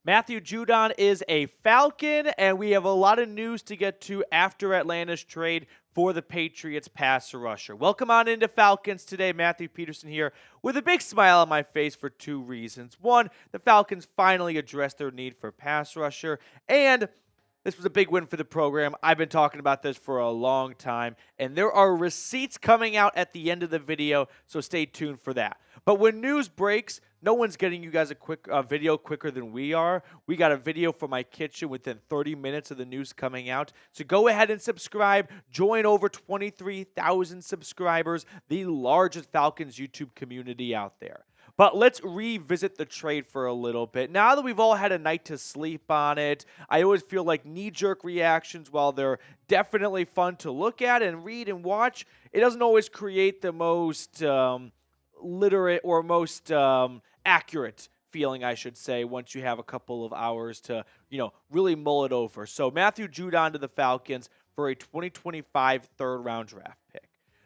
Matthew Judon is a Falcon, and we have a lot of news to get to after Atlanta's trade for the Patriots passer rusher. Welcome on into Falcons Today. Matthew Peterson here with a big smile on my face for two reasons. One, the Falcons finally addressed their need for pass rusher, and this was a big win for the program. I've been talking about this for a long time, and there are receipts coming out at the end of the video, so stay tuned for that. But when news breaks, no one's getting you guys a quick video quicker than we are. We got a video from my kitchen within 30 minutes of the news coming out. So go ahead and subscribe. Join over 23,000 subscribers, the largest Falcons YouTube community out there. But let's revisit the trade for a little bit. Now that we've all had a night to sleep on it, I always feel like knee-jerk reactions, while they're definitely fun to look at and read and watch, it doesn't always create the most literate or most accurate feeling, I should say, once you have a couple of hours to, really mull it over. So Matthew Judon to the Falcons for a 2025 third-round draft pick.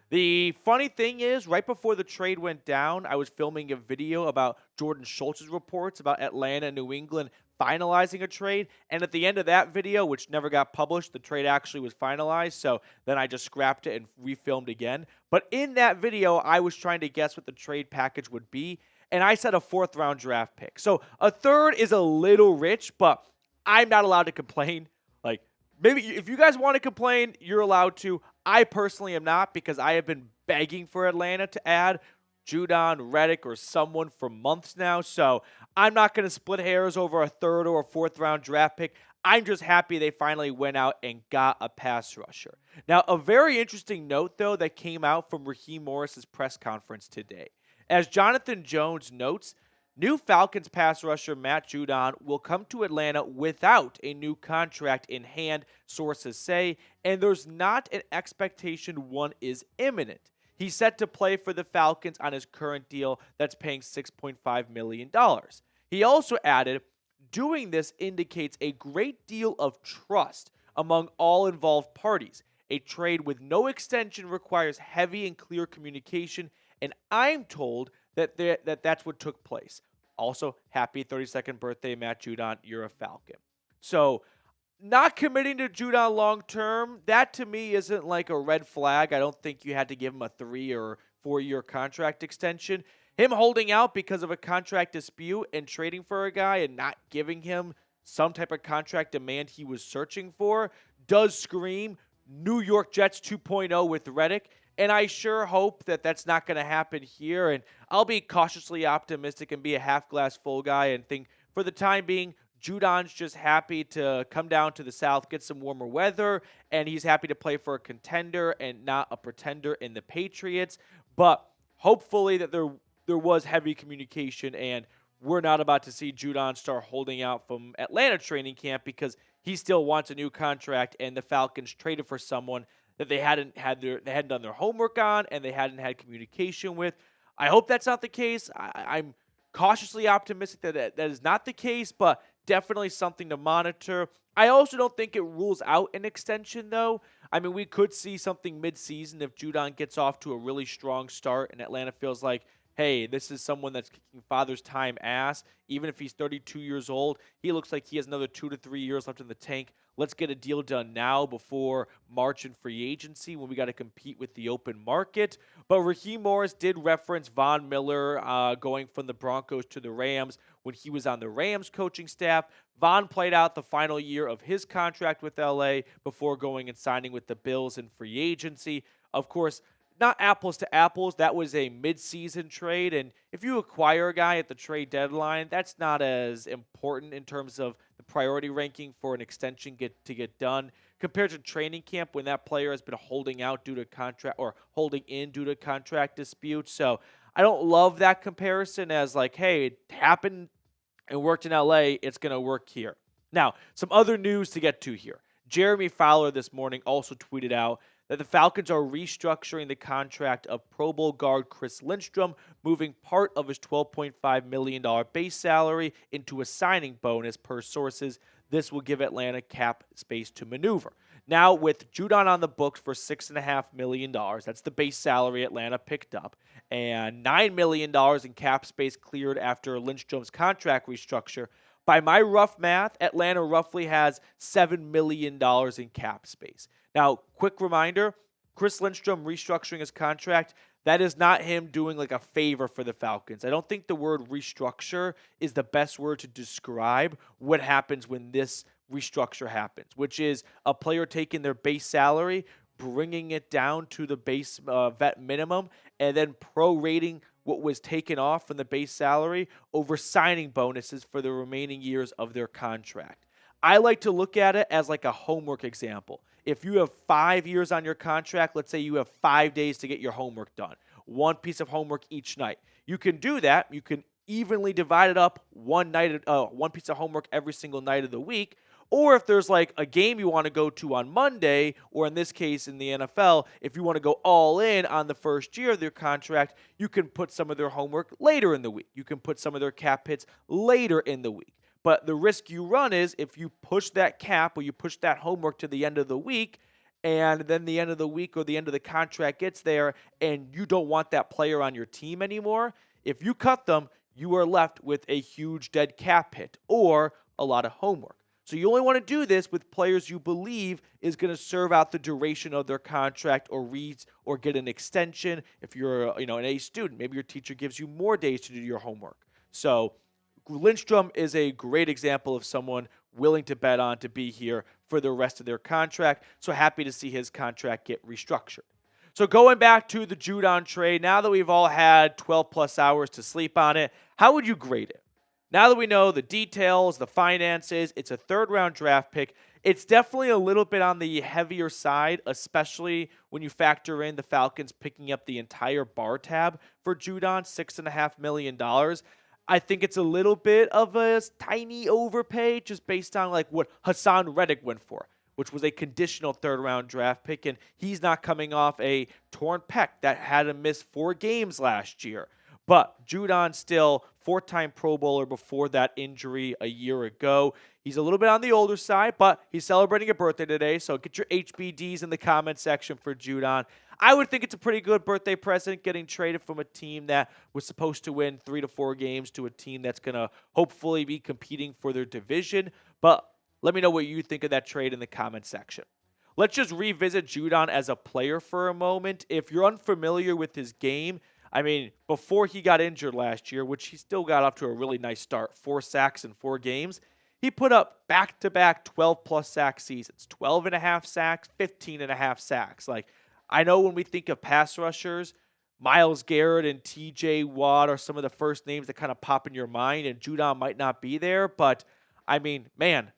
The funny thing is, right before the trade went down, I was filming a video about Jordan Schultz's reports about Atlanta and New England finalizing a trade. And at the end of that video, which never got published, the trade actually was finalized. So then I just scrapped it and refilmed again. But in that video, I was trying to guess what the trade package would be. And I said a fourth-round draft pick. So a third is a little rich, but I'm not allowed to complain. Maybe if you guys want to complain, you're allowed to. I personally am not, because I have been begging for Atlanta to add Judon, Reddick, or someone for months now. So I'm not going to split hairs over a third or a fourth-round draft pick. I'm just happy they finally went out and got a pass rusher. Now, a very interesting note, though, that came out from Raheem Morris's press conference today. As Jonathan Jones notes, new Falcons pass rusher Matt Judon will come to Atlanta without a new contract in hand, sources say, and there's not an expectation one is imminent. He's set to play for the Falcons on his current deal that's paying $6.5 million. He also added, doing this indicates a great deal of trust among all involved parties. A trade with no extension requires heavy and clear communication, and I'm told that's what took place. Also, happy 32nd birthday, Matt Judon. You're a Falcon. So, not committing to Judon long term, that to me isn't like a red flag. I don't think you had to give him a 3 or 4 year contract extension. Him holding out because of a contract dispute and trading for a guy and not giving him some type of contract demand he was searching for does scream New York Jets 2.0 with Reddick. And I sure hope that that's not going to happen here. And I'll be cautiously optimistic and be a half-glass full guy and think for the time being, Judon's just happy to come down to the South, get some warmer weather, and he's happy to play for a contender and not a pretender in the Patriots. But hopefully that there was heavy communication, and we're not about to see Judon start holding out from Atlanta training camp because he still wants a new contract, and the Falcons traded for someone that they hadn't done their homework on and they hadn't had communication with. I hope that's not the case. I'm cautiously optimistic that is not the case, but definitely something to monitor. I also don't think it rules out an extension, though. I mean, we could see something mid-season if Judon gets off to a really strong start and Atlanta feels like, hey, this is someone that's kicking Father's Time ass. Even if he's 32 years old, he looks like he has another 2 to 3 years left in the tank. Let's get a deal done now before March and free agency when we got to compete with the open market. But Raheem Morris did reference Von Miller going from the Broncos to the Rams when he was on the Rams coaching staff. Von played out the final year of his contract with LA before going and signing with the Bills in free agency. Of course, not apples to apples. That was a mid-season trade, and if you acquire a guy at the trade deadline, that's not as important in terms of the priority ranking for an extension to get done compared to training camp when that player has been holding out due to contract or holding in due to contract disputes. So I don't love that comparison as like, hey, it happened and worked in LA, it's going to work here. Now, some other news to get to here. Jeremy Fowler this morning also tweeted out that the Falcons are restructuring the contract of Pro Bowl guard Chris Lindstrom, moving part of his $12.5 million base salary into a signing bonus per sources. This will give Atlanta cap space to maneuver. Now, with Judon on the books for $6.5 million, that's the base salary Atlanta picked up, and $9 million in cap space cleared after Lindstrom's contract restructure, By my rough math, Atlanta roughly has $7 million in cap space. Now, quick reminder, Chris Lindstrom restructuring his contract, that is not him doing like a favor for the Falcons. I don't think the word restructure is the best word to describe what happens when this restructure happens, which is a player taking their base salary, bringing it down to the base vet minimum, and then prorating what was taken off from the base salary over signing bonuses for the remaining years of their contract. I like to look at it as like a homework example. If you have 5 years on your contract, let's say you have 5 days to get your homework done, one piece of homework each night. You can do that. You can evenly divide it up one piece of homework every single night of the week. Or if there's like a game you want to go to on Monday, or in this case in the NFL, if you want to go all in on the first year of their contract, you can put some of their homework later in the week. You can put some of their cap hits later in the week. But the risk you run is if you push that cap or you push that homework to the end of the week, and then the end of the week or the end of the contract gets there and you don't want that player on your team anymore, if you cut them, you are left with a huge dead cap hit or a lot of homework. So you only want to do this with players you believe is going to serve out the duration of their contract or get an extension. If you're an A student, maybe your teacher gives you more days to do your homework. So Lindstrom is a great example of someone willing to bet on to be here for the rest of their contract. So happy to see his contract get restructured. So going back to the Judon trade, now that we've all had 12 plus hours to sleep on it, how would you grade it? Now that we know the details, the finances, it's a third-round draft pick. It's definitely a little bit on the heavier side, especially when you factor in the Falcons picking up the entire bar tab for Judon, $6.5 million. I think it's a little bit of a tiny overpay just based on like what Hassan Reddick went for, which was a conditional third-round draft pick, and he's not coming off a torn pec that had him miss 4 games last year. But Judon still 4-time Pro Bowler before that injury a year ago. He's a little bit on the older side, but he's celebrating a birthday today, so get your HBDs in the comment section for Judon. I would think it's a pretty good birthday present getting traded from a team that was supposed to win 3 to 4 games to a team that's going to hopefully be competing for their division. But let me know what you think of that trade in the comment section. Let's just revisit Judon as a player for a moment. If you're unfamiliar with his game, I mean, before he got injured last year, which he still got off to a really nice start, 4 sacks in 4 games, he put up back-to-back 12-plus sack seasons, 12.5 sacks, 15.5 sacks. Like, I know when we think of pass rushers, Myles Garrett and TJ Watt are some of the first names that kind of pop in your mind, and Judon might not be there, but, I mean, man,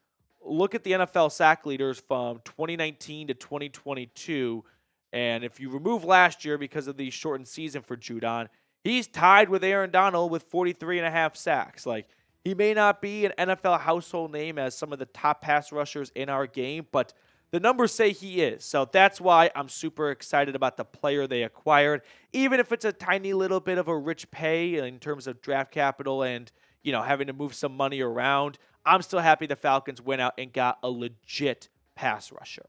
look at the NFL sack leaders from 2019 to 2022, and if you remove last year because of the shortened season for Judon, he's tied with Aaron Donald with 43.5 sacks. Like, he may not be an NFL household name as some of the top pass rushers in our game, but the numbers say he is. So that's why I'm super excited about the player they acquired, even if it's a tiny little bit of a rich pay in terms of draft capital and, having to move some money around. I'm still happy the Falcons went out and got a legit pass rusher.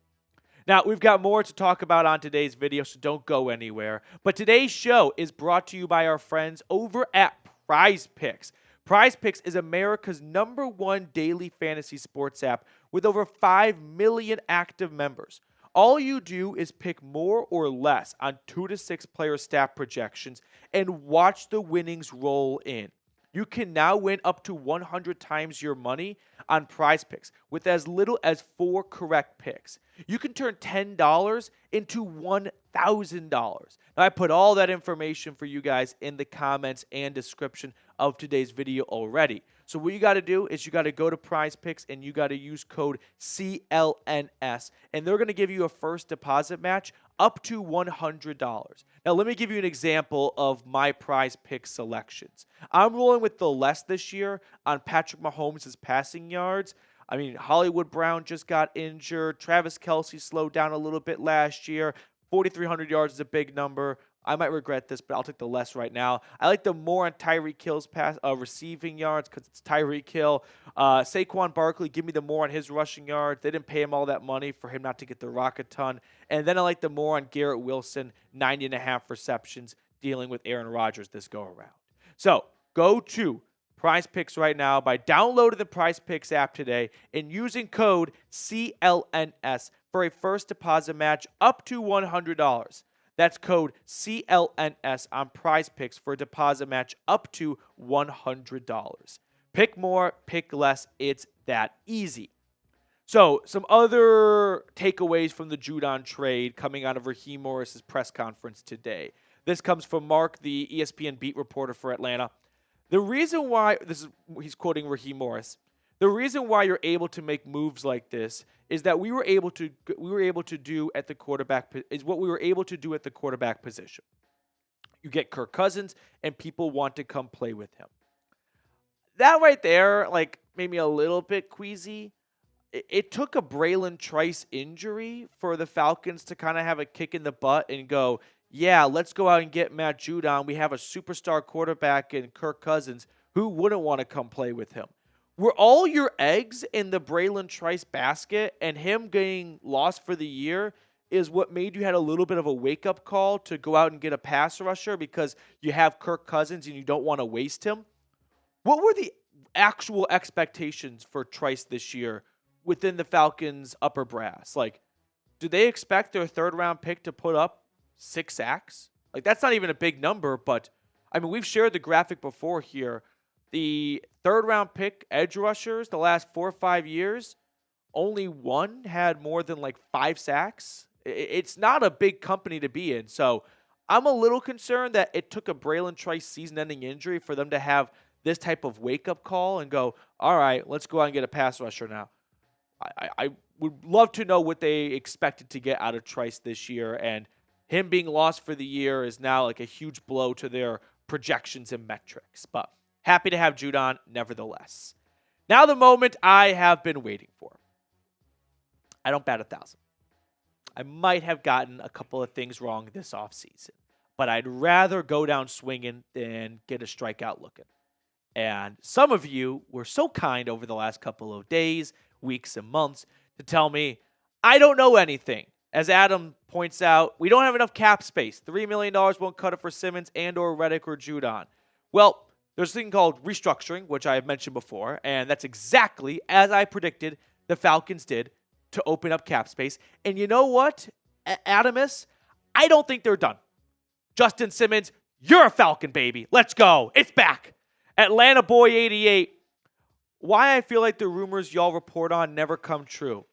Now, we've got more to talk about on today's video, so don't go anywhere. But today's show is brought to you by our friends over at Prize Picks. Prize Picks is America's #1 daily fantasy sports app with over 5 million active members. All you do is pick more or less on 2 to 6 player stat projections and watch the winnings roll in. You can now win up to 100 times your money on Prize Picks with as little as 4 correct picks. You can turn $10 into $1,000. Now, I put all that information for you guys in the comments and description of today's video already. So what you got to do is you got to go to Prize Picks and you got to use code CLNS, and they're going to give you a first deposit match up to $100. Now, let me give you an example of my Prize Pick selections. I'm rolling with the less this year on Patrick Mahomes' passing yards. I mean, Hollywood Brown just got injured. Travis Kelce slowed down a little bit last year. 4,300 yards is a big number. I might regret this, but I'll take the less right now. I like the more on Tyreek Hill's receiving yards because it's Tyreek Hill. Saquon Barkley, give me the more on his rushing yards. They didn't pay him all that money for him not to get the rock a ton. And then I like the more on Garrett Wilson, 90.5 receptions, dealing with Aaron Rodgers this go-around. So go to Prize Picks right now by downloading the Prize Picks app today and using code CLNS for a first deposit match up to $100. That's code CLNS on Prize Picks for a deposit match up to $100. Pick more, pick less. It's that easy. So, some other takeaways from the Judon trade coming out of Raheem Morris's press conference today. This comes from Mark, the ESPN beat reporter for Atlanta. The reason why, he's quoting Raheem Morris, the reason why you're able to make moves like this is that we were able to do at the quarterback position. You get Kirk Cousins, and people want to come play with him. That right there, made me a little bit queasy. It took a Braylon Trice injury for the Falcons to kind of have a kick in the butt and go, yeah, let's go out and get Matt Judon. We have a superstar quarterback in Kirk Cousins. Who wouldn't want to come play with him? Were all your eggs in the Braylon Trice basket, and him getting lost for the year is what made you had a little bit of a wake-up call to go out and get a pass rusher because you have Kirk Cousins and you don't want to waste him? What were the actual expectations for Trice this year within the Falcons' upper brass? Do they expect their third-round pick to put up 6 sacks? That's not even a big number, but, we've shared the graphic before here. The third-round pick edge rushers the last 4 or 5 years, only one had more than 5 sacks. It's not a big company to be in, so I'm a little concerned that it took a Braylon Trice season-ending injury for them to have this type of wake-up call and go, all right, let's go out and get a pass rusher now. I would love to know what they expected to get out of Trice this year, and him being lost for the year is now a huge blow to their projections and metrics. But happy to have Judon nevertheless. Now the moment I have been waiting for. I don't bat 1,000. I might have gotten a couple of things wrong this offseason, but I'd rather go down swinging than get a strikeout looking. And some of you were so kind over the last couple of days, weeks, and months to tell me I don't know anything. As Adam points out, we don't have enough cap space. $3 million won't cut it for Simmons and or Reddick or Judon. Well, there's a thing called restructuring, which I have mentioned before, and that's exactly as I predicted the Falcons did to open up cap space. And you know what, Adamus? I don't think they're done. Justin Simmons, you're a Falcon, baby. Let's go. It's back. Atlanta Boy 88. Why I feel like the rumors y'all report on never come true.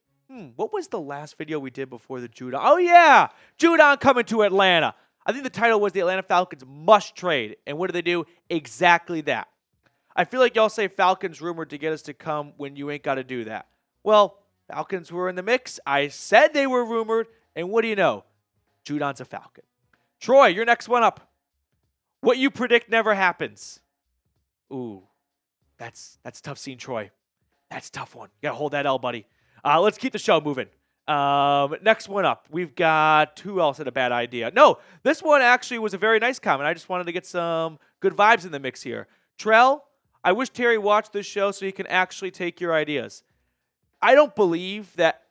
What was the last video we did before the Judon? Oh, yeah. Judon coming to Atlanta. I think the title was the Atlanta Falcons Must Trade. And what do they do? Exactly that. I feel like y'all say Falcons rumored to get us to come when you ain't got to do that. Well, Falcons were in the mix. I said they were rumored. And what do you know? Judon's a Falcon. Troy, your next one up. What you predict never happens. Ooh, that's tough seeing Troy. That's a tough one. You got to hold that L, buddy. Let's keep the show moving. Next one up. We've got, who else had a bad idea? No, this one actually was a very nice comment. I just wanted to get some good vibes in the mix here. Trell, I wish Terry watched this show so he can actually take your ideas. I don't believe that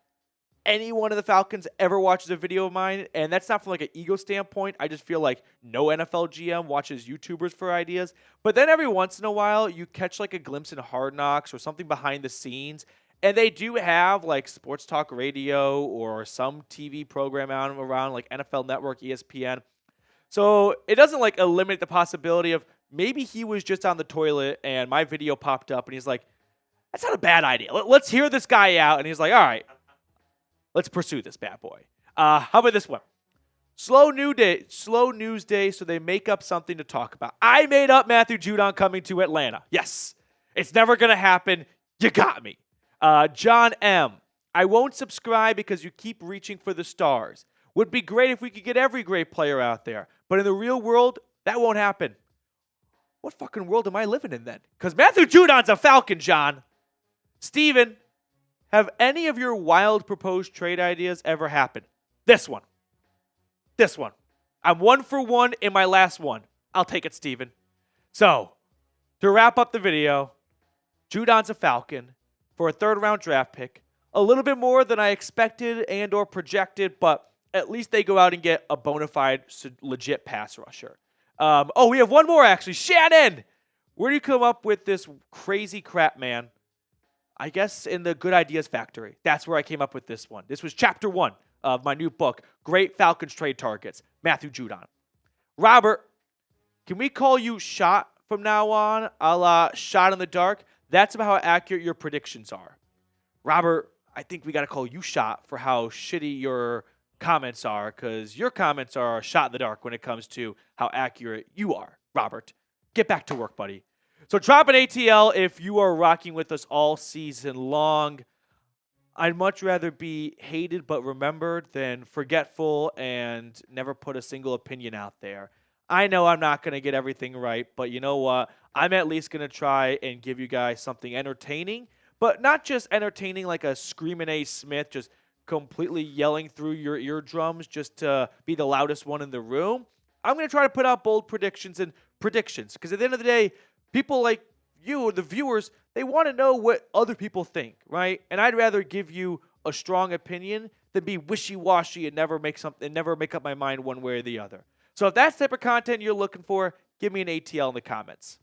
any one of the Falcons ever watches a video of mine, and that's not from an ego standpoint. I just feel like no NFL GM watches YouTubers for ideas. But then every once in a while, you catch a glimpse in Hard Knocks or something behind the scenes, and they do have sports talk radio or some TV program out around NFL Network, ESPN. So it doesn't eliminate the possibility of maybe he was just on the toilet and my video popped up and he's like, that's not a bad idea. Let's hear this guy out. And he's like, all right, let's pursue this bad boy. How about this one? Slow news day, so they make up something to talk about. I made up Matthew Judon coming to Atlanta. Yes, it's never going to happen. You got me. John M. I won't subscribe because you keep reaching for the stars. Would be great if we could get every great player out there. But in the real world, that won't happen. What fucking world am I living in then? Because Matthew Judon's a Falcon, John. Steven, have any of your wild proposed trade ideas ever happened? This one. I'm 1 for 1 in my last one. I'll take it, Steven. So, to wrap up the video, Judon's a Falcon for a third-round draft pick. A little bit more than I expected and or projected, but at least they go out and get a bona fide, legit pass rusher. We have one more, actually. Shannon! Where do you come up with this crazy crap, man? I guess in the Good Ideas Factory. That's where I came up with this one. This was chapter 1 of my new book, Great Falcons Trade Targets, Matthew Judon. Robert, can we call you Shot from now on, a la Shot in the Dark? That's about how accurate your predictions are. Robert, I think we got to call you Shot for how shitty your comments are, because your comments are a shot in the dark when it comes to how accurate you are. Robert, get back to work, buddy. So drop an ATL if you are rocking with us all season long. I'd much rather be hated but remembered than forgetful and never put a single opinion out there. I know I'm not going to get everything right, but you know what? I'm at least going to try and give you guys something entertaining, but not just entertaining like a Screamin' A. Smith just completely yelling through your eardrums just to be the loudest one in the room. I'm going to try to put out bold predictions because at the end of the day, people like you, the viewers, they want to know what other people think, right? And I'd rather give you a strong opinion than be wishy-washy and never make up my mind one way or the other. So if that's the type of content you're looking for, give me an ATL in the comments.